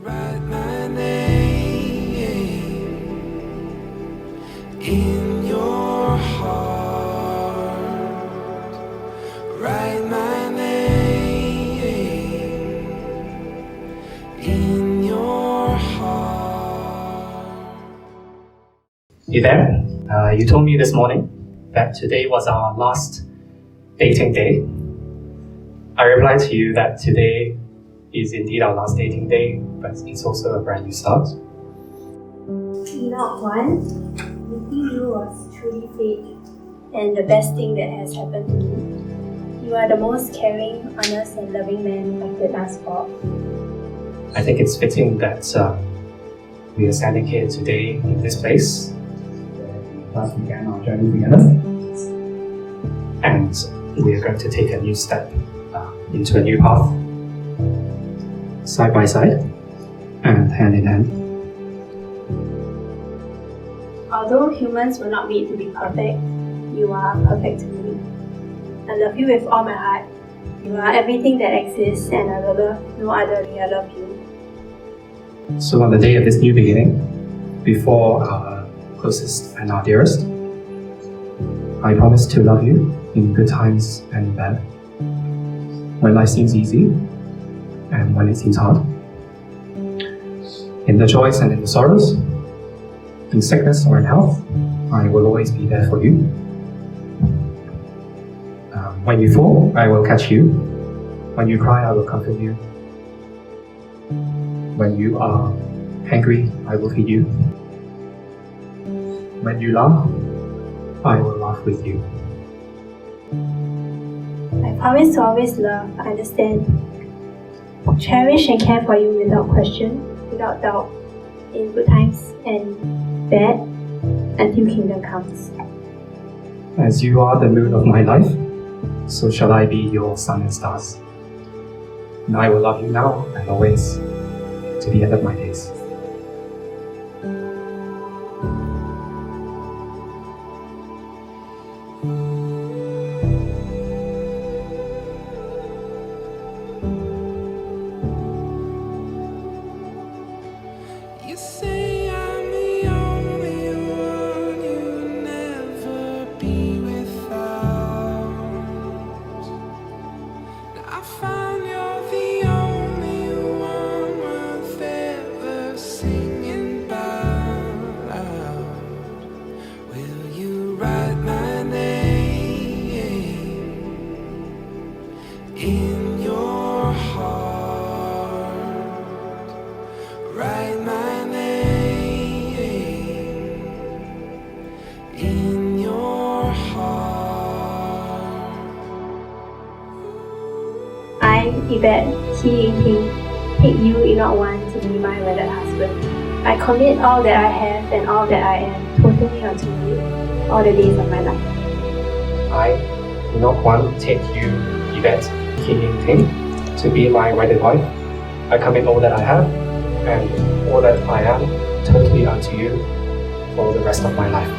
write my name in your heart. Write my name in your heart. Yvett, you told me this morning that today was our last dating day. I replied to you that today is indeed our last dating day, but it's also a brand new start. Enoch Yvett, meeting you was truly fate and the best thing that has happened to me. You are the most caring, honest and loving man I could ask for. I think it's fitting that we are standing here today in this place where we first began our journey together, and we are going to take a new step into a new path, side by side and hand in hand. Although humans were not made to be perfect, you are perfect to me. I love you with all my heart. You are everything that exists and I will love no other way I love you. So on the day of this new beginning, before our closest and our dearest, I promise to love you in good times and in bad, when life seems easy and when it seems hard, in the joys and in the sorrows, in sickness or in health, I will always be there for you. When you fall, I will catch you. When you cry, I will comfort you. When you are hungry, I will feed you. When you laugh, I will laugh with you. I promise to always love, understand, cherish and care for you without question, without doubt, in good times and bad, until kingdom comes. As you are the moon of my life, so shall I be your sun and stars. And I will love you now and always, to the end of my days. You say I'm the only one you'll never be without. Now I found you're the only one worth ever singing about. Will you write my name in your heart? Write my name in your heart. I, Yvett, take you, Enoch Yvett, to be my wedded husband. I commit all that I have and all that I am totally unto you, all the days of my life. I, Enoch Yvett, take you, Yvett, to be my wedded wife. I commit all that I have and all that I am totally unto you for the rest of my life.